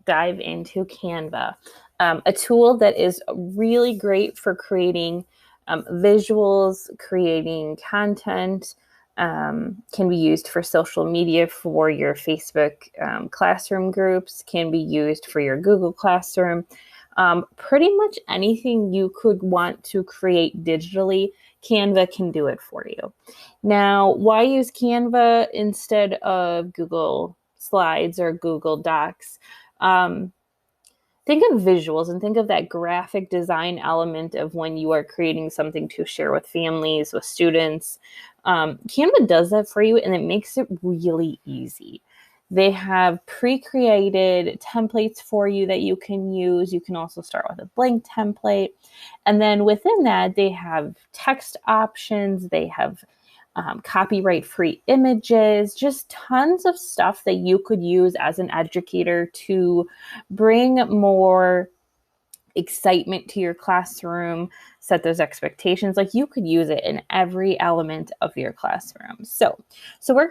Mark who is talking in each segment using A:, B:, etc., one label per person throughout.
A: dive into Canva, a tool that is really great for creating visuals, creating content, can be used for social media for your Facebook classroom groups, can be used for your Google Classroom. Pretty much anything you could want to create digitally, Canva can do it for you. Now, why use Canva instead of Google Slides or Google Docs? Think of visuals and think of that graphic design element of when you are creating something to share with families, with students. Canva does that for you, and it makes it really easy. They have pre-created templates for you that you can use. You can also start with a blank template. And then within that, they have text options. They have copyright-free images, just tons of stuff that you could use as an educator to bring more excitement to your classroom, set those expectations. Like, you could use it in every element of your classroom. So we're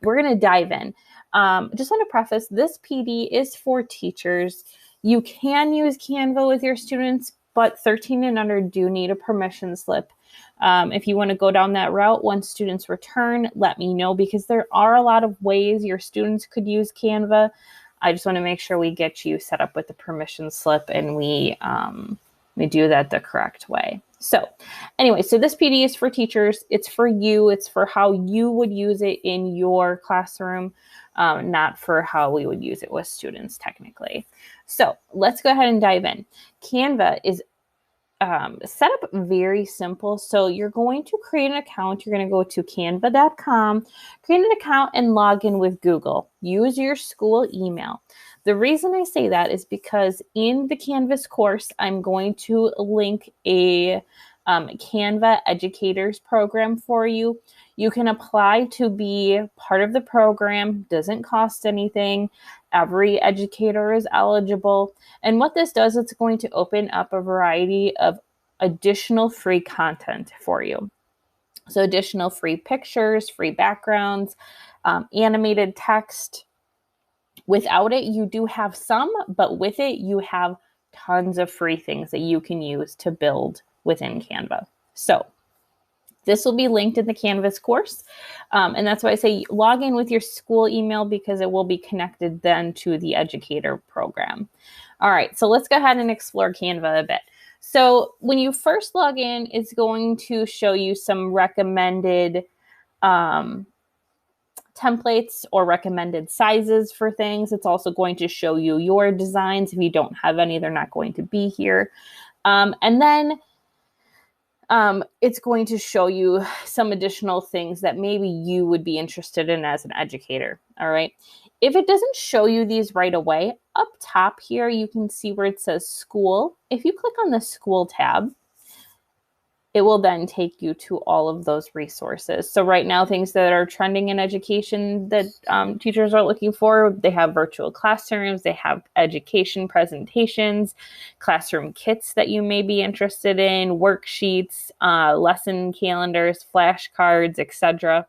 A: gonna dive in. Just want to preface, this PD is for teachers. You can use Canva with your students, but 13 and under do need a permission slip. If you want to go down that route, once students return, let me know, because there are a lot of ways your students could use Canva. I just want to make sure we get you set up with the permission slip and we do that the correct way. So anyway, so this PD is for teachers. It's for you. It's for how you would use it in your classroom, not for how we would use it with students technically. So let's go ahead and dive in. Canva is set up very simple. So you're going to create an account. You're going to go to canva.com, create an account, and log in with Google. Use your school email. The reason I say that is because in the Canvas course, I'm going to link a Canva Educators program for you. You can apply to be part of the program. Doesn't cost anything. Every educator is eligible. And what this does, it's going to open up a variety of additional free content for you. So additional free pictures, free backgrounds, animated text. Without it, you do have some, but with it, you have tons of free things that you can use to build within Canva. So this will be linked in the Canvas course. And that's why I say log in with your school email, because it will be connected then to the educator program. All right, so let's go ahead and explore Canva a bit. So when you first log in, it's going to show you some recommended templates or recommended sizes for things. It's also going to show you your designs. If you don't have any, they're not going to be here. And then it's going to show you some additional things that maybe you would be interested in as an educator. All right. If it doesn't show you these right away, up top here, you can see where it says school. If you click on the school tab, it will then take you to all of those resources. So right now, things that are trending in education that teachers are looking for, they have virtual classrooms, they have education presentations, classroom kits that you may be interested in, worksheets, lesson calendars, flashcards, etc.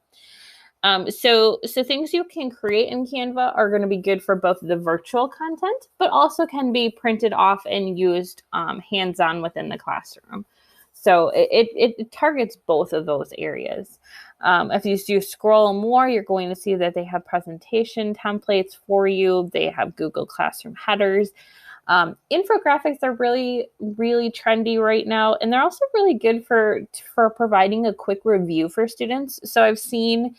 A: So things you can create in Canva are going to be good for both the virtual content, but also can be printed off and used hands-on within the classroom. So it targets both of those areas. If you scroll more, you're going to see that they have presentation templates for you. They have Google Classroom headers. Infographics are really, really trendy right now. And they're also really good for providing a quick review for students. So I've seen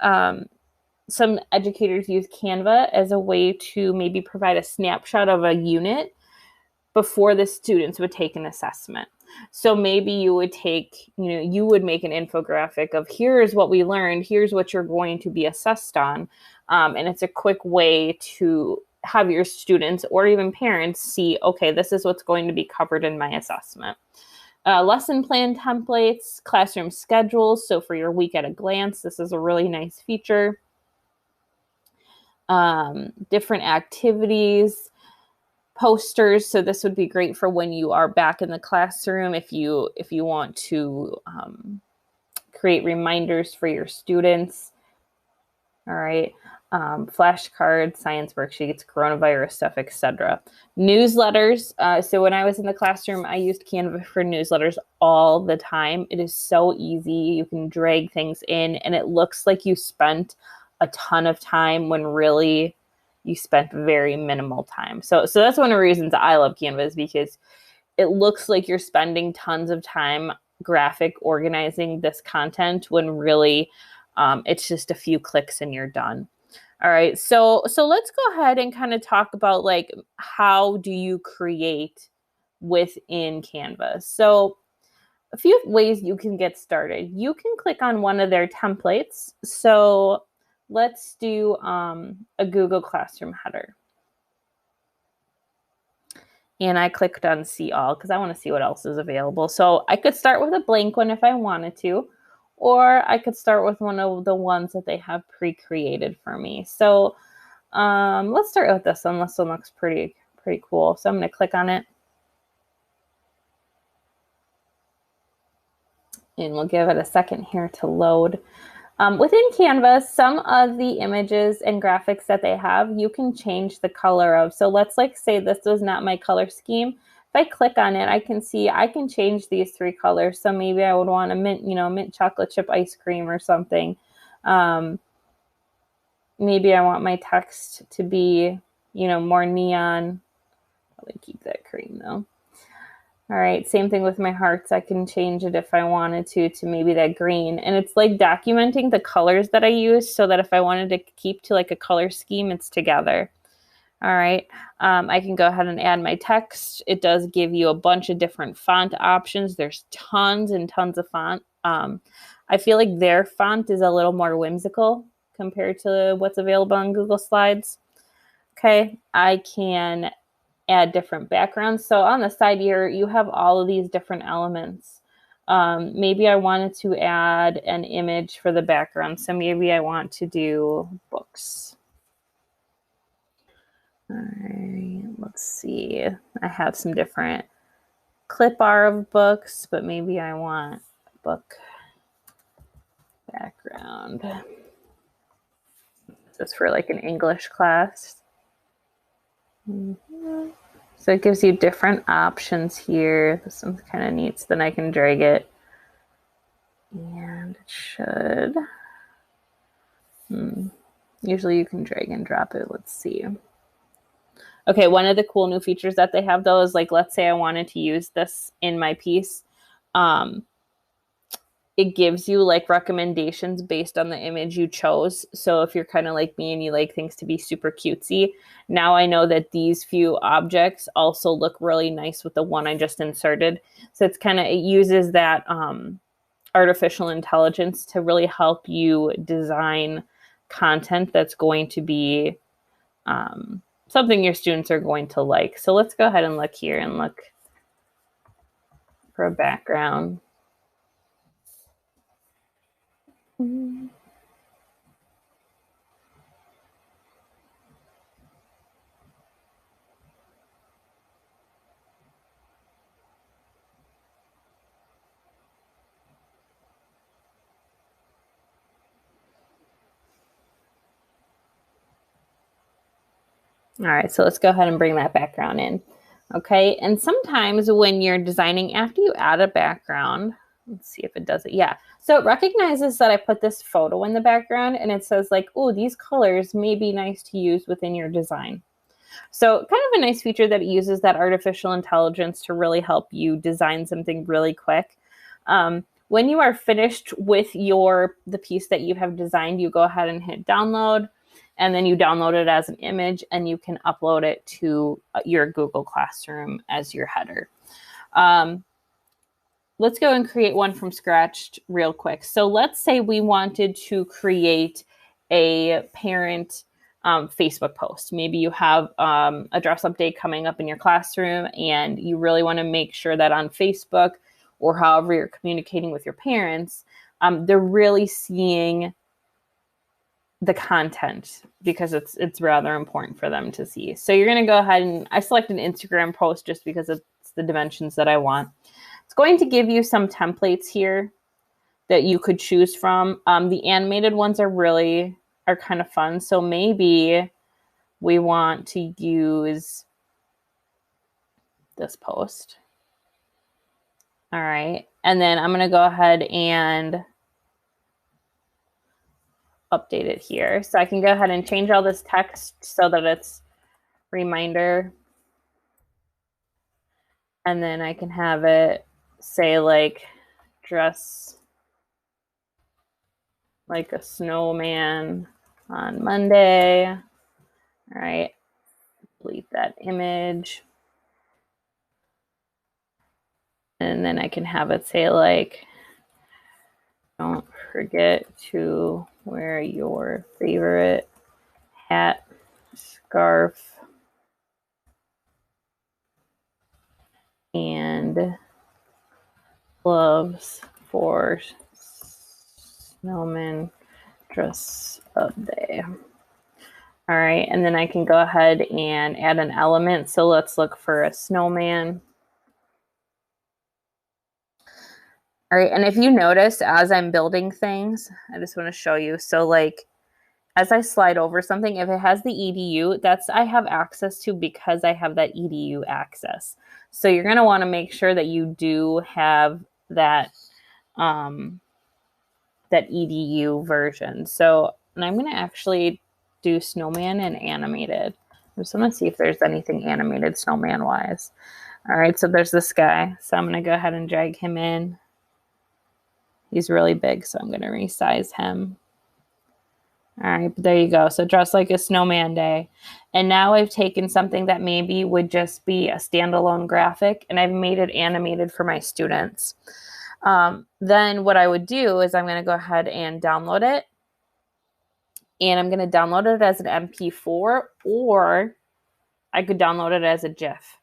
A: some educators use Canva as a way to maybe provide a snapshot of a unit before the students would take an assessment. So maybe you would you would make an infographic of here's what we learned, here's what you're going to be assessed on. And it's a quick way to have your students or even parents see, okay, this is what's going to be covered in my assessment. Lesson plan templates, classroom schedules. So for your week at a glance, this is a really nice feature. Different activities, posters. So this would be great for when you are back in the classroom, if you want to create reminders for your students. All right. flashcards, science worksheets, coronavirus stuff, etc. Newsletters. So when I was in the classroom, I used Canva for newsletters all the time. It is so easy. You can drag things in, and it looks like you spent a ton of time when really you spent very minimal time. So that's one of the reasons I love Canva, is because it looks like you're spending tons of time graphic organizing this content when really it's just a few clicks and you're done. All right, so let's go ahead and kind of talk about like how do you create within Canva. So a few ways you can get started. You can click on one of their templates. So let's do a Google Classroom header. And I clicked on see all because I want to see what else is available. So I could start with a blank one if I wanted to, or I could start with one of the ones that they have pre-created for me. So let's start with this one. This one looks pretty cool. So I'm going to click on it. And we'll give it a second here to load. Within Canva, some of the images and graphics that they have, you can change the color of. So let's like say this was not my color scheme. If I click on it, I can see I can change these three colors. So maybe I would want a mint chocolate chip ice cream or something. Maybe I want my text to be, more neon. Probably keep that cream though. All right, same thing with my hearts. I can change it if I wanted to maybe that green. And it's like documenting the colors that I use so that if I wanted to keep to like a color scheme, it's together. All right, I can go ahead and add my text. It does give you a bunch of different font options. There's tons and tons of font. I feel like their font is a little more whimsical compared to what's available on Google Slides. Okay, I can add different backgrounds. So on the side here, you have all of these different elements. Maybe I wanted to add an image for the background. So maybe I want to do books. All right, let's see. I have some different clip art of books, but maybe I want book background. Just for like an English class. Mm-hmm. So it gives you different options here. This one's kind of neat. So then I can drag it. And it should. Usually you can drag and drop it. Let's see. Okay, one of the cool new features that they have though is like, let's say I wanted to use this in my piece. It gives you like recommendations based on the image you chose. So if you're kind of like me and you like things to be super cutesy, now I know that these few objects also look really nice with the one I just inserted. So it uses that artificial intelligence to really help you design content that's going to be something your students are going to like. So let's go ahead and look here and look for a background. Mm-hmm. All right, so let's go ahead and bring that background in. Okay, and sometimes when you're designing, after you add a background, let's see if it does it. Yeah, so it recognizes that I put this photo in the background and it says like, oh, these colors may be nice to use within your design. So kind of a nice feature that it uses that artificial intelligence to really help you design something really quick. When you are finished with the piece that you have designed, you go ahead and hit download, and then you download it as an image and you can upload it to your Google Classroom as your header. Let's go and create one from scratch real quick. So let's say we wanted to create a parent Facebook post. Maybe you have a dress up day coming up in your classroom and you really want to make sure that on Facebook or however you're communicating with your parents, they're really seeing the content because it's rather important for them to see. So you're going to go ahead and I select an Instagram post just because it's the dimensions that I want. It's going to give you some templates here that you could choose from. The animated ones are really are kind of fun. So maybe we want to use this post. All right. And then I'm going to go ahead and update it here. So I can go ahead and change all this text so that it's reminder. And then I can have it say like dress like a snowman on Monday. All right. Delete that image. And then I can have it say like, don't forget to wear your favorite hat, scarf, and gloves for snowman dress up day. All right, and then I can go ahead and add an element. So let's look for a snowman. All right, and if you notice as I'm building things, I just want to show you. So like as I slide over something, if it has the edu, that's I have access to because I have that edu access. So you're going to want to make sure that you do have that that edu version. So, and I'm going to actually do snowman and animated. I just want to see if there's anything animated snowman wise. All right, so there's this guy. So I'm going to go ahead and drag him in. He's really big, so I'm going to resize him. All right, but there you go. So dress like a snowman day. And now I've taken something that maybe would just be a standalone graphic and I've made it animated for my students. Then what I would do is I'm going to go ahead and download it. And I'm going to download it as an MP4 or I could download it as a GIF.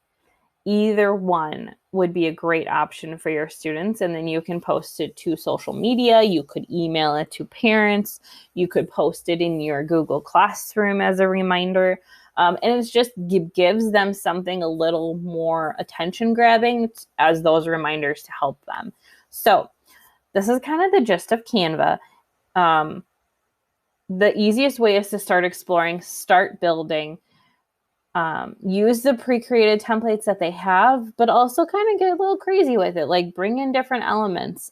A: Either one would be a great option for your students. And then you can post it to social media. You could email it to parents. You could post it in your Google Classroom as a reminder. And it's just gives them something a little more attention grabbing as those reminders to help them. So this is kind of the gist of Canva. The easiest way is to start exploring, start building. Use the pre-created templates that they have, but also kind of get a little crazy with it, like bring in different elements.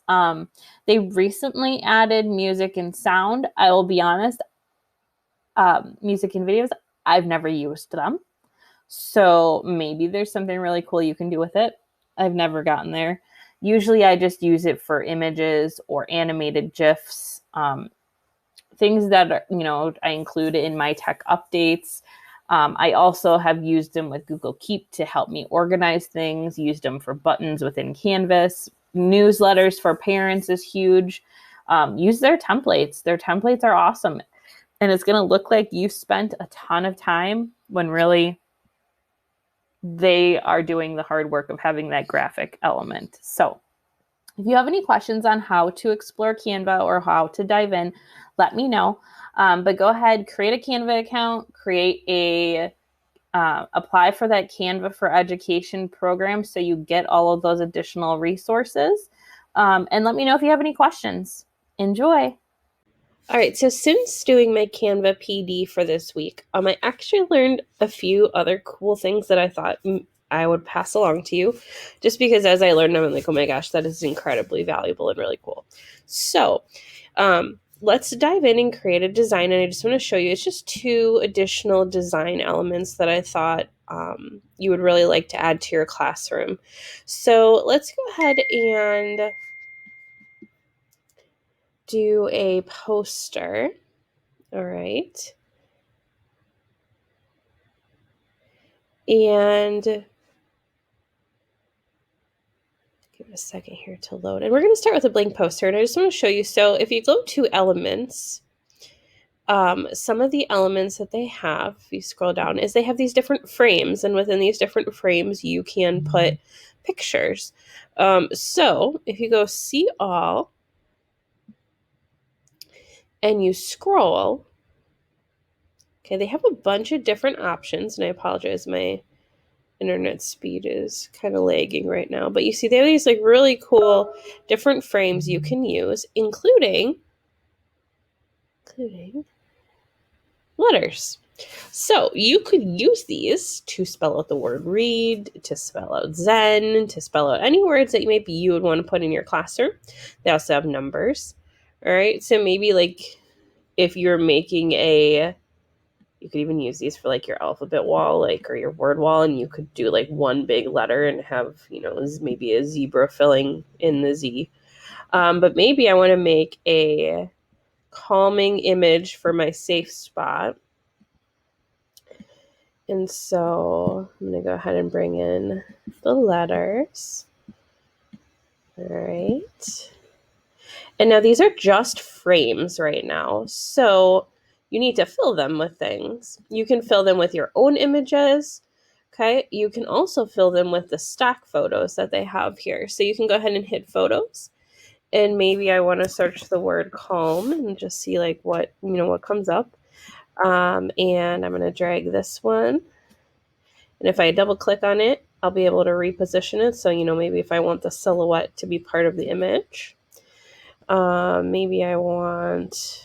A: They recently added music and sound. I will be honest, music and videos, I've never used them. So maybe there's something really cool you can do with it. I've never gotten there. Usually I just use it for images or animated GIFs, things that are, I include in my tech updates. I also have used them with Google Keep to help me organize things, used them for buttons within Canvas. Newsletters for parents is huge. Use their templates. Their templates are awesome. And it's going to look like you spent a ton of time when really they are doing the hard work of having that graphic element. So if you have any questions on how to explore Canva or how to dive in, let me know. But go ahead, create a Canva account, create a apply for that Canva for Education program so you get all of those additional resources. And let me know if you have any questions. Enjoy.
B: All right, so since doing my Canva PD for this week, I actually learned a few other cool things that I thought I would pass along to you, just because as I learned them, I'm like, oh my gosh, that is incredibly valuable and really cool. So let's dive in and create a design, and I just want to show you, it's just 2 additional design elements that I thought you would really like to add to your classroom. So let's go ahead and do a poster. All right. And give it a second here to load. And we're going to start with a blank poster. And I just want to show you. So if you go to elements, some of the elements that they have, if you scroll down, is they have these different frames. And within these different frames, you can put pictures. So if you go see all and you scroll, okay, they have a bunch of different options. And I apologize, my internet speed is kind of lagging right now, but you see they have these like really cool different frames you can use, including letters. So you could use these to spell out the word read, to spell out Zen, to spell out any words that maybe you would want to put in your classroom. They also have numbers. All right. So maybe like if you're making you could even use these for like your alphabet wall, like, or your word wall, and you could do like one big letter and have, maybe a zebra filling in the Z. But maybe I want to make a calming image for my safe spot. And so I'm going to go ahead and bring in the letters. All right. And now these are just frames right now. So you need to fill them with things. You can fill them with your own images. Okay. You can also fill them with the stock photos that they have here. So you can go ahead and hit photos. And maybe I want to search the word calm and just see like what comes up. And I'm going to drag this one. And if I double click on it, I'll be able to reposition it. So, maybe if I want the silhouette to be part of the image, maybe I want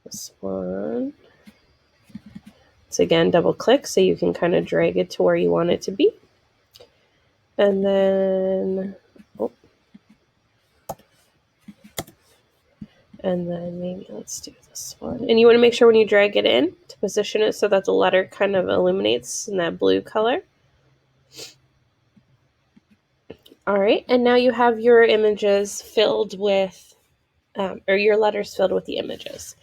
B: this one. So again, double click so you can kind of drag it to where you want it to be. And then, maybe let's do this one. And you want to make sure when you drag it in to position it so that the letter kind of illuminates in that blue color. All right, and now you have your images filled with, or your letters filled with the images.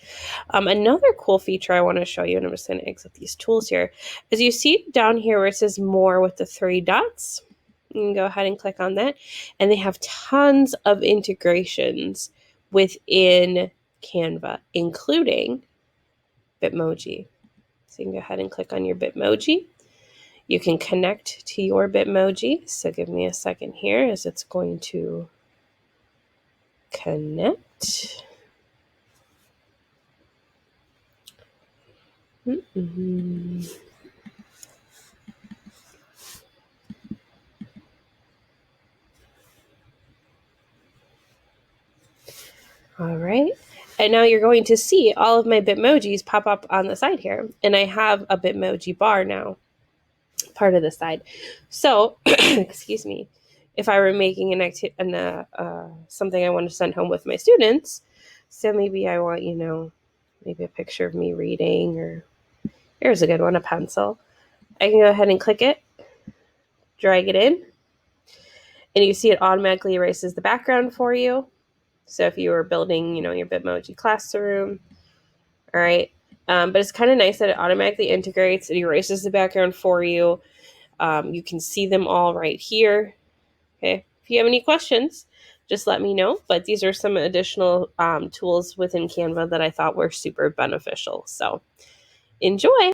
B: Another cool feature I want to show you, and I'm just going to exit these tools here, is you see down here where it says more with the 3 dots. You can go ahead and click on that, and they have tons of integrations within Canva, including Bitmoji. So you can go ahead and click on your Bitmoji. You can connect to your Bitmoji. So give me a second here as it's going to connect. Mm-hmm. All right. And now you're going to see all of my Bitmojis pop up on the side here. And I have a Bitmoji bar now, part of the side. So, excuse me, if I were making something I want to send home with my students, so maybe I want, maybe a picture of me reading, or here's a good one, a pencil. I can go ahead and click it, drag it in, and you see it automatically erases the background for you. So if you were building, your Bitmoji classroom, all right. But it's kind of nice that it automatically integrates. It erases the background for you. You can see them all right here. Okay. If you have any questions, just let me know. But these are some additional tools within Canva that I thought were super beneficial. So enjoy.